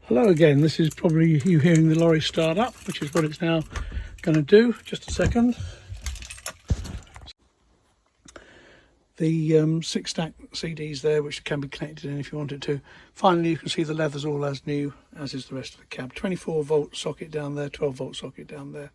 Hello again, this is probably you hearing the lorry start up, which is what it's now going to do. Just a second. The 6-stack CDs there, which can be connected in if you wanted to. Finally, you can see the leather's all as new, as is the rest of the cab. 24 volt socket down there, 12 volt socket down there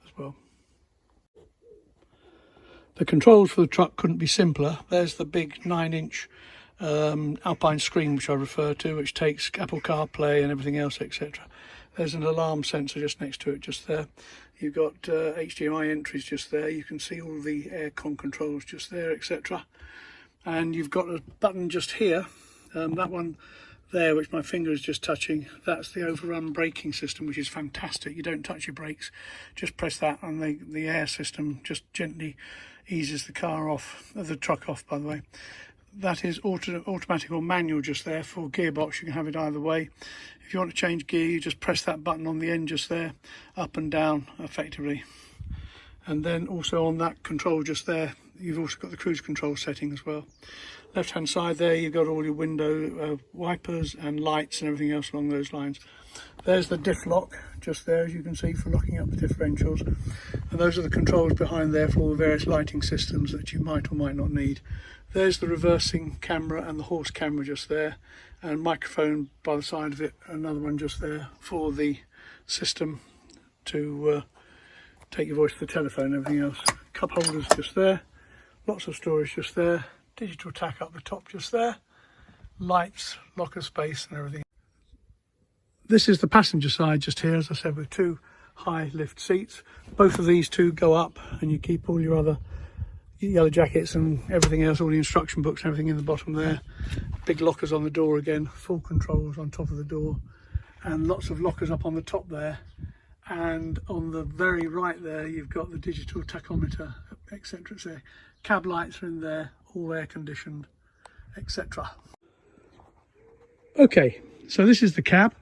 as well. The controls for the truck couldn't be simpler. There's the big 9-inch Alpine screen, which I refer to, which takes Apple CarPlay and everything else, etc. There's an alarm sensor just next to it, just there. You've got HDMI entries just there. You can see all the aircon controls just there, etc. And you've got a button just here, that one there, which my finger is just touching. That's the overrun braking system, which is fantastic. You don't touch your brakes, just press that, and the air system just gently eases the car off, the truck off, by the way. That is automatic or manual just there. For gearbox, you can have it either way. If you want to change gear, you just press that button on the end just there, up and down effectively. And then also on that control just there, you've also got the cruise control setting as well. Left hand side there, you've got all your window wipers and lights and everything else along those lines. There's the diff lock just there, as you can see, for locking up the differentials. And those are the controls behind there for all the various lighting systems that you might or might not need. There's the reversing camera and the horse camera just there, and microphone by the side of it, another one just there for the system to take your voice to the telephone and everything else. Cup holders just there, lots of storage just there, digital tack up the top just there, lights, locker space and everything. This is the passenger side just here, as I said, with two high lift seats. Both of these two go up, and you keep all your other yellow jackets and everything else, all the instruction books and everything in the bottom there. Big lockers on the door again, full controls on top of the door, and lots of lockers up on the top there. And on the very right there, you've got the digital tachometer, etc. So cab lights are in there, all air conditioned, etc. Okay, so this is the cab,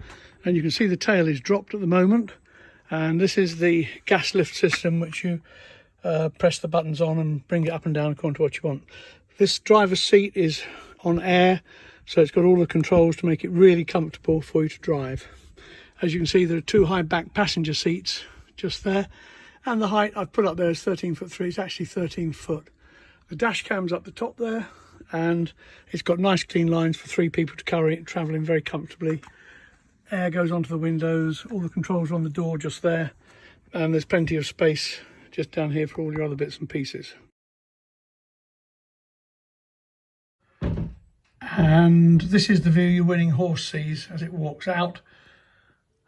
and you can see the tail is dropped at the moment. And this is the gas lift system, which you press the buttons on and bring it up and down according to what you want. This driver's seat is on air, so it's got all the controls to make it really comfortable for you to drive. As you can see, there are two high back passenger seats just there, and the height I've put up there is 13'3". It's actually 13 foot. The dash cam's up the top there, and it's got nice clean lines for 3 people to carry it, travelling very comfortably. Air goes onto the windows, all the controls are on the door just there, and there's plenty of space just down here for all your other bits and pieces. And this is the view your winning horse sees as it walks out,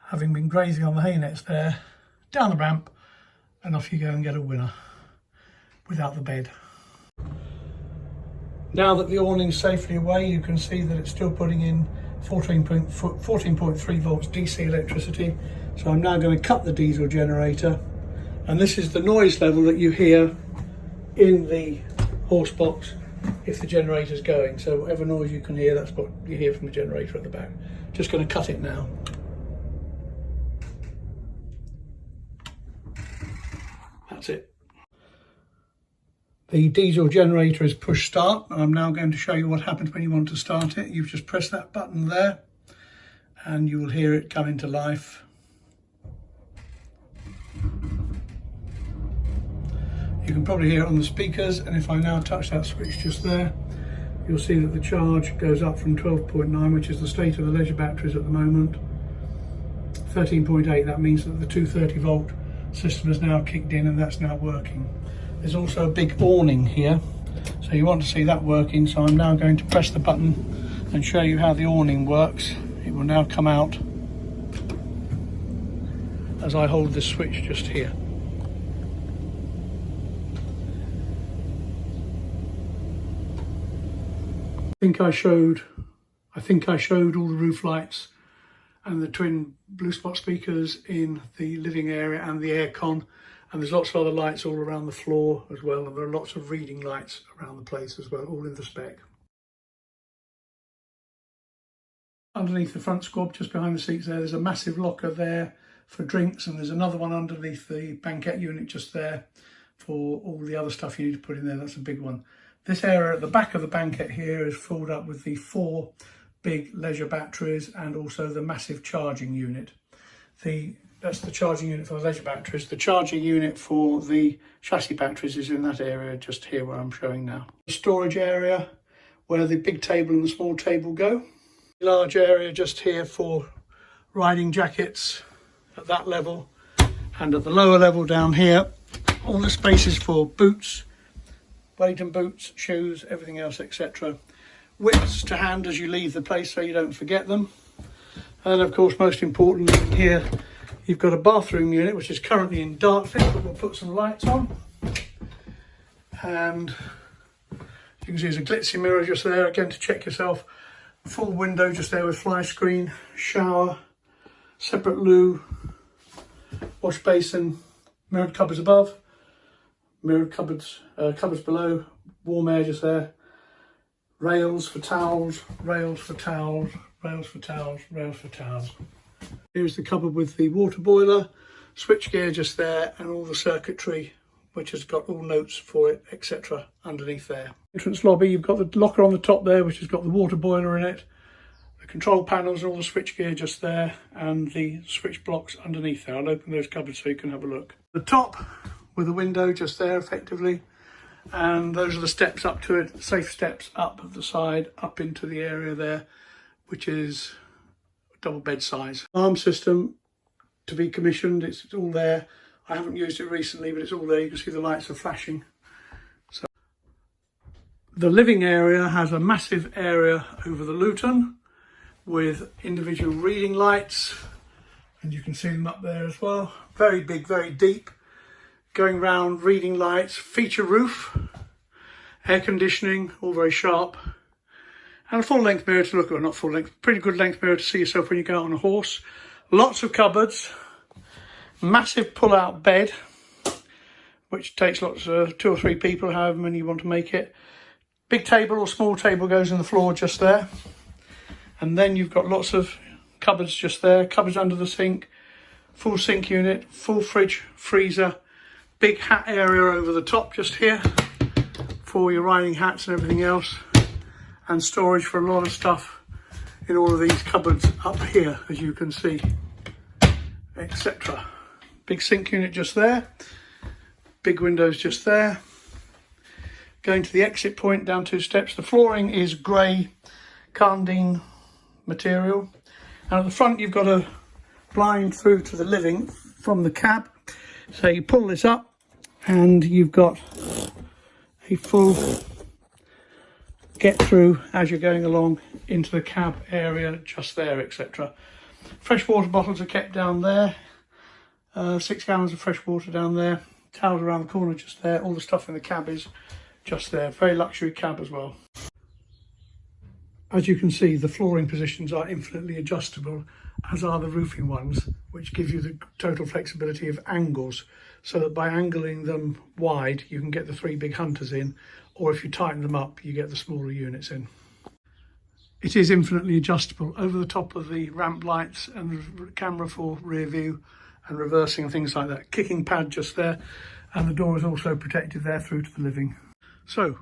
having been grazing on the hay nets there, down the ramp, and off you go and get a winner without the bed. Now that the awning's safely away, you can see that it's still putting in 14.3 volts DC electricity. So I'm now going to cut the diesel generator, and this is the noise level that you hear in the horse box if the generator's going. So whatever noise you can hear, that's what you hear from the generator at the back. Just going to cut it now. That's it. The diesel generator is push start, and I'm now going to show you what happens when you want to start it. You've just pressed that button there, and you will hear it come into life. You can probably hear it on the speakers, and if I now touch that switch just there, you'll see that the charge goes up from 12.9, which is the state of the leisure batteries at the moment, 13.8. That means that the 230 volt system has now kicked in, and that's now working. There's also a big awning here, so you want to see that working. So I'm now going to press the button and show you how the awning works. It will now come out as I hold this switch just here. I think I showed all the roof lights and the twin blue spot speakers in the living area and the aircon, and there's lots of other lights all around the floor as well, and there are lots of reading lights around the place as well, all in the spec. Underneath the front squab, just behind the seats there's a massive locker there for drinks, and there's another one underneath the banquette unit just there for all the other stuff you need to put in there. That's a big one. This area at the back of the banquette here is filled up with the 4 big leisure batteries, and also the massive charging unit. That's the charging unit for the leisure batteries. The charging unit for the chassis batteries is in that area just here where I'm showing now. The storage area where the big table and the small table go. Large area just here for riding jackets at that level, and at the lower level down here all the spaces for boots, Wellington boots, shoes, everything else, etc. Whips to hand as you leave the place so you don't forget them. And of course, most importantly, here you've got a bathroom unit which is currently in dark fit, but we'll put some lights on. And you can see there's a glitzy mirror just there, again to check yourself. Full window just there with fly screen, shower, separate loo, wash basin, mirrored cupboards above, mirrored cupboards below, warm air just there, rails for towels, rails for towels, rails for towels, rails for towels. Here's the cupboard with the water boiler, switchgear just there, and all the circuitry which has got all notes for it, etc. underneath there. Entrance lobby, you've got the locker on the top there which has got the water boiler in it, the control panels and all the switchgear just there, and the switch blocks underneath there. I'll open those cupboards so you can have a look. The top with a window just there effectively, and those are the steps up to it, safe steps up the side, up into the area there, which is double bed size. Alarm system to be commissioned, it's all there. I haven't used it recently, but it's all there. You can see the lights are flashing. So the living area has a massive area over the Luton with individual reading lights, and you can see them up there as well. Very big, very deep. Going round, reading lights, feature roof, air conditioning, all very sharp. And a full length mirror to look at, well, not full length, pretty good length mirror to see yourself when you go out on a horse. Lots of cupboards, massive pull out bed, which takes lots of 2 or 3 people, however many you want to make it. Big table or small table goes in the floor just there. And then you've got lots of cupboards just there, cupboards under the sink, full sink unit, full fridge, freezer, big hat area over the top just here for your riding hats and everything else, and storage for a lot of stuff in all of these cupboards up here, as you can see, etc. Big sink unit just there, big windows just there. Going to the exit point, down 2 steps. The flooring is grey Carndine material, and at the front you've got a blind through to the living from the cab. So you pull this up and you've got a full get through as you're going along into the cab area just there, etc. Fresh water bottles are kept down there, 6 gallons of fresh water down there, towels around the corner just there. All the stuff in the cab is just there. Very luxury cab as well. As you can see, the flooring positions are infinitely adjustable, as are the roofing ones, which give you the total flexibility of angles, so that by angling them wide you can get the 3 big hunters in, or if you tighten them up you get the smaller units in. It is infinitely adjustable over the top of the ramp lights and the camera for rear view and reversing and things like that. Kicking pad just there, and the door is also protected there through to the living. So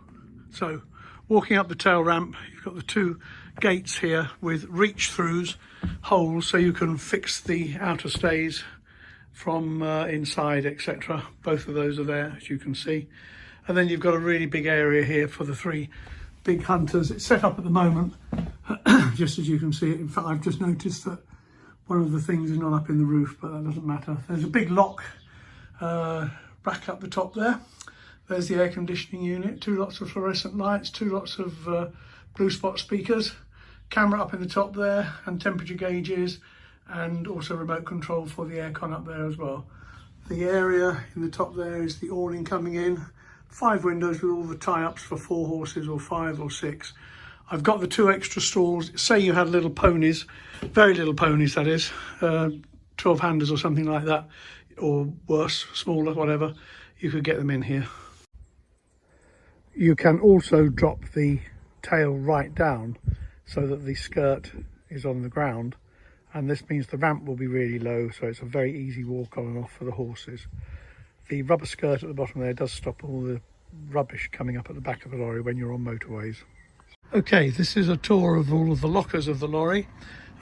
walking up the tail ramp, you've got the 2 gates here with reach throughs, holes, so you can fix the outer stays from inside, etc. Both of those are there, as you can see. And then you've got a really big area here for the 3 big hunters. It's set up at the moment, just as you can see it. In fact, I've just noticed that one of the things is not up in the roof, but that doesn't matter. There's a big lock rack up the top there. There's the air conditioning unit, 2 lots of fluorescent lights, 2 lots of blue spot speakers, camera up in the top there, and temperature gauges, and also remote control for the aircon up there as well. The area in the top there is the awning coming in, 5 windows with all the tie-ups for 4 horses or 5 or 6. I've got the 2 extra stalls. Say you had little ponies, very little ponies that is, 12-handers or something like that, or worse, smaller, whatever, you could get them in here. You can also drop the tail right down so that the skirt is on the ground, and this means the ramp will be really low, so it's a very easy walk on and off for the horses. The rubber skirt at the bottom there does stop all the rubbish coming up at the back of the lorry when you're on motorways. Okay, this is a tour of all of the lockers of the lorry.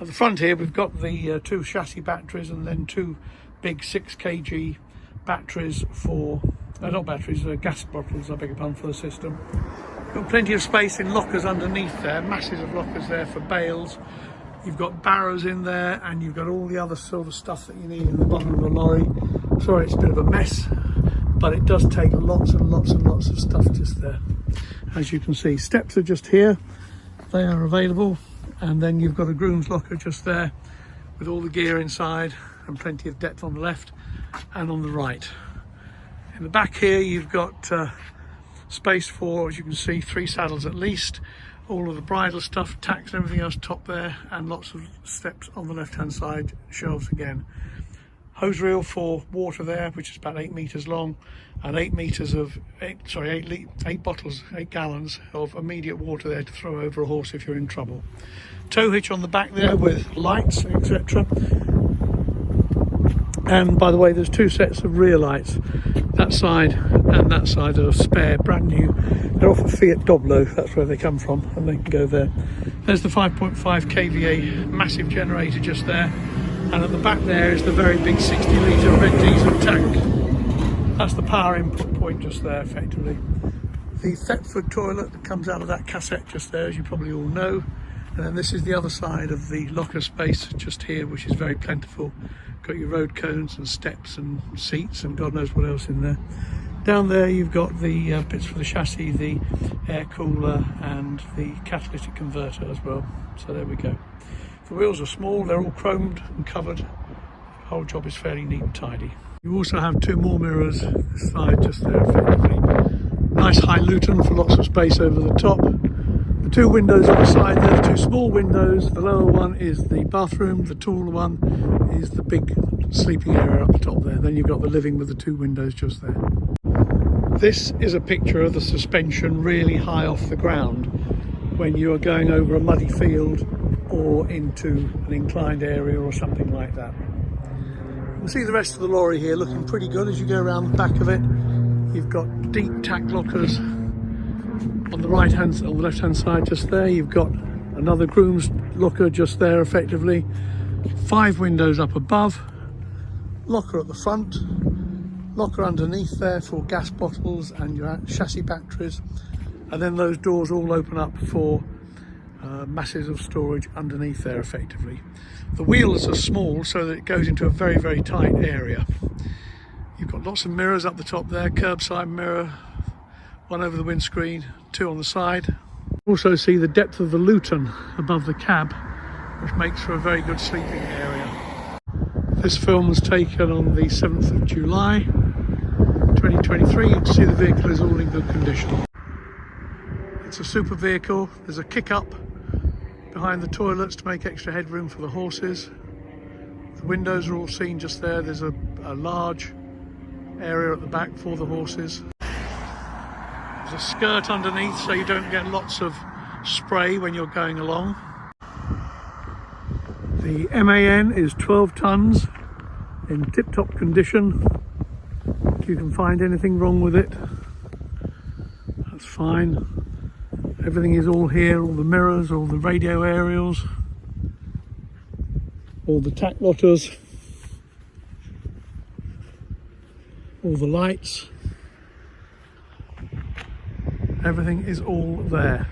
At the front here we've got the two chassis batteries and then two big 6 kg batteries for, not batteries, gas bottles, I beg your pardon, for the system. Got plenty of space in lockers underneath there, masses of lockers there for bales. You've got barrows in there and you've got all the other sort of stuff that you need in the bottom of the lorry. Sorry, it's a bit of a mess, but it does take lots and lots and lots of stuff just there. As you can see, steps are just here, they are available, and then you've got a groom's locker just there with all the gear inside and plenty of depth on the left and on the right. In the back here you've got space for, as you can see, 3 saddles at least, all of the bridle stuff, tacks and everything else top there, and lots of steps on the left hand side, shelves again. Hose reel for water there, which is about 8 meters long, and 8 gallons of immediate water there to throw over a horse if you're in trouble. Tow hitch on the back there with lights, etc. And by the way, there's 2 sets of rear lights. That side and that side are spare, brand new. They're off a Fiat Doblo, that's where they come from, and they can go there. There's the 5.5 kVA massive generator just there. And at the back there is the very big 60 litre red diesel tank. That's the power input point just there, effectively. The Thetford toilet that comes out of that cassette just there, as you probably all know. And then this is the other side of the locker space just here, which is very plentiful. Got your road cones and steps and seats and God knows what else in there. Down there you've got the bits for the chassis, the air cooler and the catalytic converter as well. So there we go. The wheels are small, they're all chromed and covered. The whole job is fairly neat and tidy. You also have 2 more mirrors this side just there, effectively. Nice high Luton for lots of space over the top. The 2 windows on the side there, 2 small windows. The lower one is the bathroom, the taller one is the big sleeping area up the top there. Then you've got the living with the 2 windows just there. This is a picture of the suspension really high off the ground when you are going over a muddy field or into an inclined area or something like that. You'll see the rest of the lorry here looking pretty good as you go around the back of it. You've got deep tack lockers on the left hand side just there. You've got another groom's locker just there, effectively. 5 windows up above, locker at the front, locker underneath there for gas bottles and your chassis batteries, and then those doors all open up for masses of storage underneath there, effectively. The wheels are small so that it goes into a very, very tight area. You've got lots of mirrors up the top there, curbside mirror, 1 over the windscreen, 2 on the side. Also see the depth of the Luton above the cab, which makes for a very good sleeping area. This film was taken on the 7th of July 2023. You can see the vehicle is all in good condition. It's a super vehicle. There's a kick up behind the toilets to make extra headroom for the horses. The windows are all seen just there. There's a large area at the back for the horses. There's a skirt underneath so you don't get lots of spray when you're going along. The MAN is 12 tonnes in tip-top condition. If you can find anything wrong with it, that's fine. Everything is all here, all the mirrors, all the radio aerials, all the tack lotters, all the lights. Everything is all there.